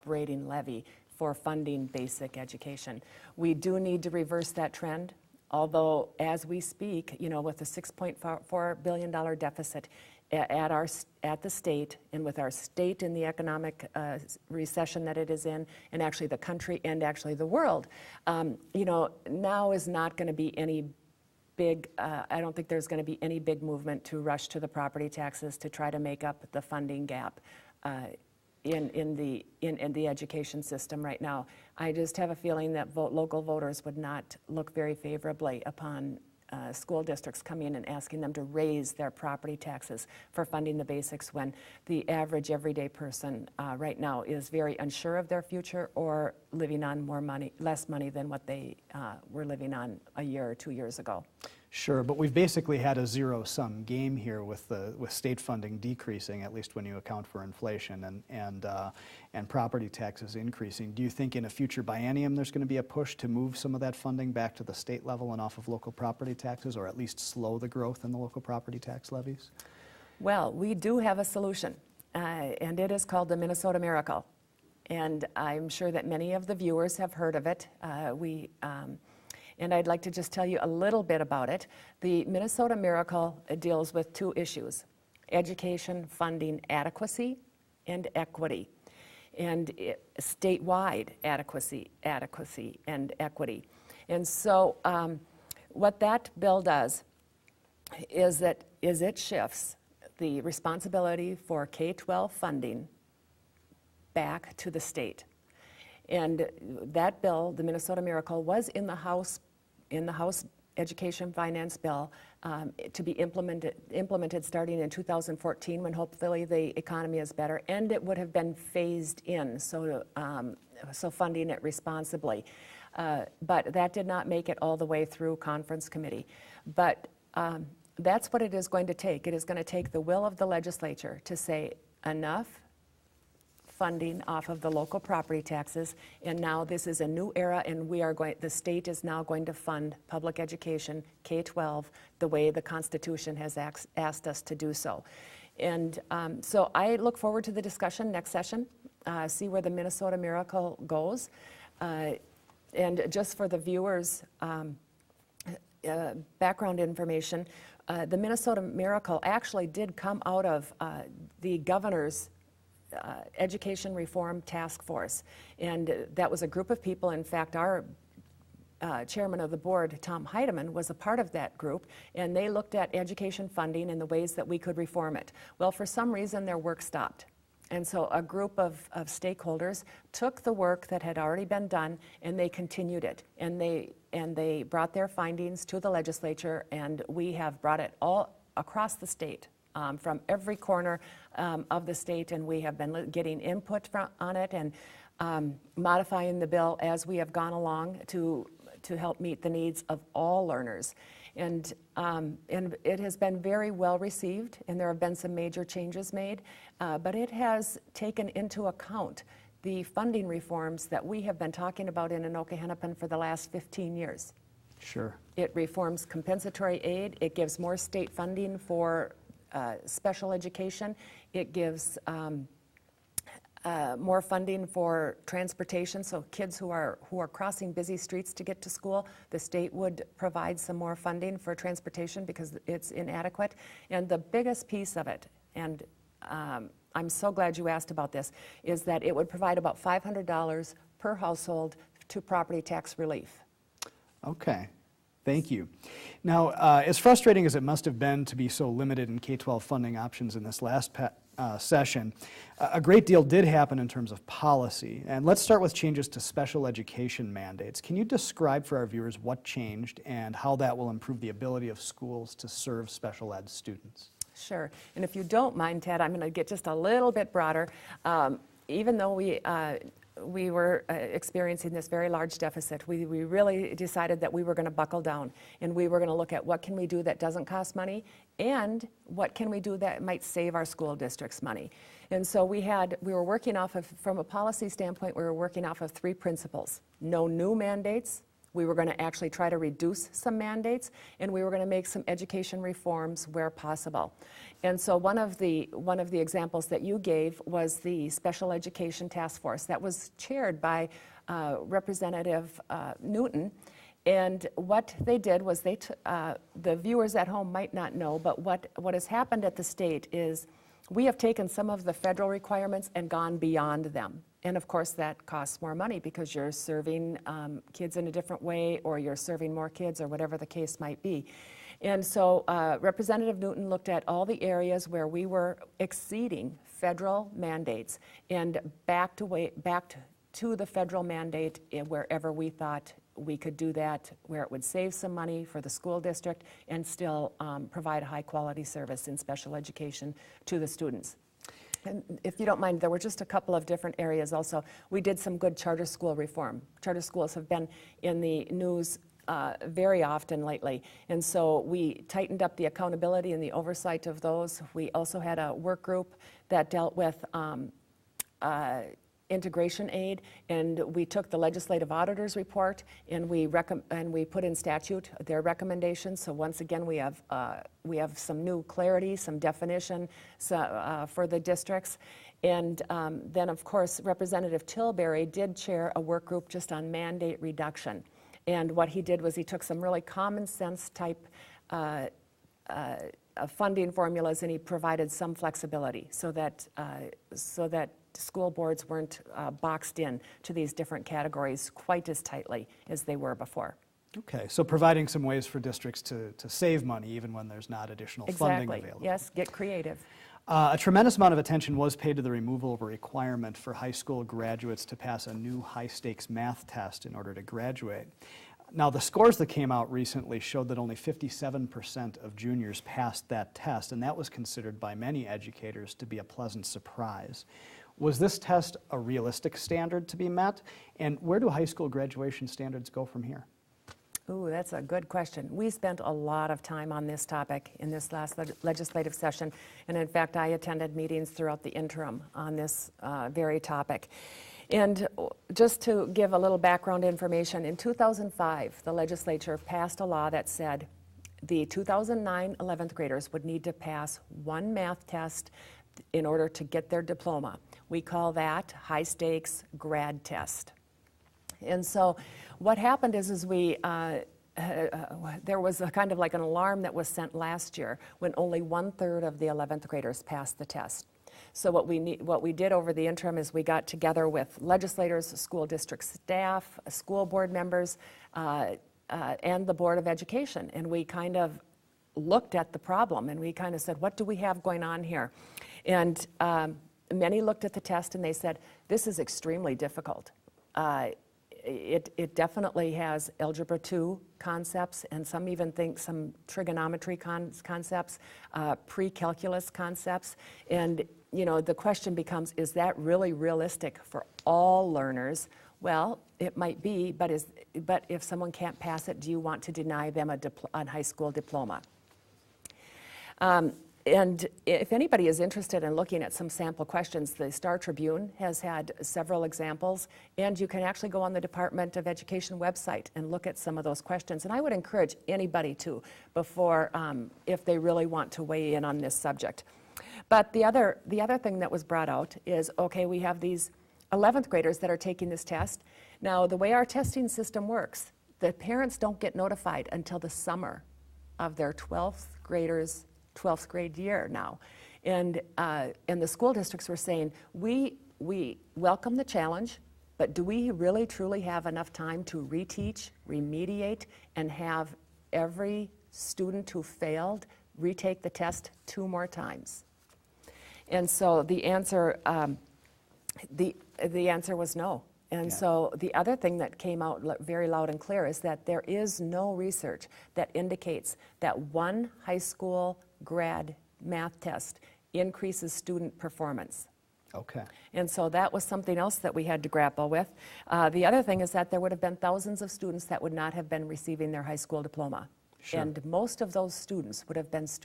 operating levy for funding basic education. We do need to reverse that trend, although as we speak, you know, with a $6.4 billion deficit at the state, and with our state in the economic recession that it is in, and actually the country and actually the world, you know, now is not going to be any big, I don't think there's going to be any big movement to rush to the property taxes to try to make up the funding gap in the education system right now. I just have a feeling that local voters would not look very favorably upon school districts coming in and asking them to raise their property taxes for funding the basics, when the average everyday person right now is very unsure of their future or living on less money than what they were living on a year or 2 years ago. Sure, but we've basically had a zero-sum game here with state funding decreasing, at least when you account for inflation, and property taxes increasing. Do you think in a future biennium there's going to be a push to move some of that funding back to the state level and off of local property taxes, or at least slow the growth in the local property tax levies? Well, we do have a solution, and it is called the Minnesota Miracle. And I'm sure that many of the viewers have heard of it. And I'd like to just tell you a little bit about it. The Minnesota Miracle deals with two issues: education funding adequacy and equity, and statewide adequacy and equity. And so what that bill does is it shifts the responsibility for K-12 funding back to the state. And that bill, the Minnesota Miracle, was in the House Education Finance Bill to be implemented starting in 2014, when hopefully the economy is better, and it would have been phased in, so funding it responsibly. But that did not make it all the way through conference committee. But that's what it is going to take. It is going to take the will of the legislature to say enough funding off of the local property taxes, and now this is a new era, and the state is now going to fund public education, K-12, the way the Constitution has asked us to do so. And so I look forward to the discussion next session, see where the Minnesota Miracle goes. And just for the viewers' background information, the Minnesota Miracle actually did come out of the governor's Education Reform Task Force, and that was a group of people. In fact, our chairman of the board, Tom Heidemann, was a part of that group, and they looked at education funding and the ways that we could reform it. Well, for some reason their work stopped, and so a group of stakeholders took the work that had already been done and they continued it, and they brought their findings to the legislature, and we have brought it all across the state. From every corner of the state, and we have been getting input on it and modifying the bill as we have gone along to help meet the needs of all learners. And it has been very well received, and there have been some major changes made, but it has taken into account the funding reforms that we have been talking about in Anoka Hennepin for the last 15 years. Sure. It reforms compensatory aid. It gives more state funding for special education. It gives more funding for transportation, so kids who are crossing busy streets to get to school, the state would provide some more funding for transportation because it's inadequate. And the biggest piece of it, and I'm so glad you asked about this, is that it would provide about $500 per household to property tax relief. Okay. Thank you. Now, as frustrating as it must have been to be so limited in K-12 funding options in this last session, a great deal did happen in terms of policy. And let's start with changes to special education mandates. Can you describe for our viewers what changed and how that will improve the ability of schools to serve special ed students? Sure. And if you don't mind, Ted, I'm going to get just a little bit broader. Even though we were experiencing this very large deficit, we really decided that we were going to buckle down, and we were going to look at what can we do that doesn't cost money, and what can we do that might save our school districts money. And so we were working off of, from a policy standpoint, we were working off of three principles: no new mandates, We were going to actually try to reduce some mandates, and we were going to make some education reforms where possible. And so one of the examples that you gave was the Special Education Task Force that was chaired by Representative Newton. And what they did was the viewers at home might not know, but what has happened at the state is we have taken some of the federal requirements and gone beyond them. And of course that costs more money because you're serving kids in a different way, or you're serving more kids, or whatever the case might be. And so Representative Newton looked at all the areas where we were exceeding federal mandates and backed to the federal mandate wherever we thought we could do that, where it would save some money for the school district and still provide a high quality service in special education to the students. And if you don't mind, there were just a couple of different areas also. We did some good charter school reform. Charter schools have been in the news very often lately, and so we tightened up the accountability and the oversight of those. We also had a work group that dealt with integration aid, and we took the legislative auditor's report and we put in statute their recommendations. So once again, we have some new clarity, some definition for the districts. And then of course Representative Tilbury did chair a work group just on mandate reduction. And what he did was he took some really common sense type funding formulas, and he provided some flexibility so that school boards weren't boxed in to these different categories quite as tightly as they were before. Okay, so providing some ways for districts to save money even when there's not additional funding available. Exactly, yes, get creative. A tremendous amount of attention was paid to the removal of a requirement for high school graduates to pass a new high-stakes math test in order to graduate. Now, the scores that came out recently showed that only 57% of juniors passed that test, and that was considered by many educators to be a pleasant surprise. Was this test a realistic standard to be met? And where do high school graduation standards go from here? Ooh, that's a good question. We spent a lot of time on this topic in this last legislative session, and in fact, I attended meetings throughout the interim on this very topic. And just to give a little background information, in 2005, the legislature passed a law that said the 2009 11th graders would need to pass one math test in order to get their diploma. We call that high-stakes grad test. And so what happened is there was a kind of like an alarm that was sent last year when only 1/3 of the 11th graders passed the test. So what we did over the interim is we got together with legislators, school district staff, school board members, and the Board of Education, and we kind of looked at the problem and we kind of said, what do we have going on here? And many looked at the test and they said, this is extremely difficult. It definitely has Algebra 2 concepts, and some even think some trigonometry concepts, pre-calculus concepts. And you know, the question becomes, is that really realistic for all learners? Well, it might be, but if someone can't pass it, do you want to deny them a high school diploma? And if anybody is interested in looking at some sample questions, the Star Tribune has had several examples, and you can actually go on the Department of Education website and look at some of those questions. And I would encourage anybody to, before, if they really want to weigh in on this subject. But the other thing that was brought out is, okay, we have these 11th graders that are taking this test. Now, the way our testing system works, the parents don't get notified until the summer of their 12th grade year now. And the school districts were saying, we welcome the challenge, but do we really truly have enough time to reteach, remediate, and have every student who failed retake the test 2 more times? And so the answer, the answer was no. And so the other thing that came out very loud and clear is that there is no research that indicates that one high school grad math test increases student performance. Okay. And so that was something else that we had to grapple with. The other thing is that there would have been thousands of students that would not have been receiving their high school diploma. Sure. And most of those students would have been students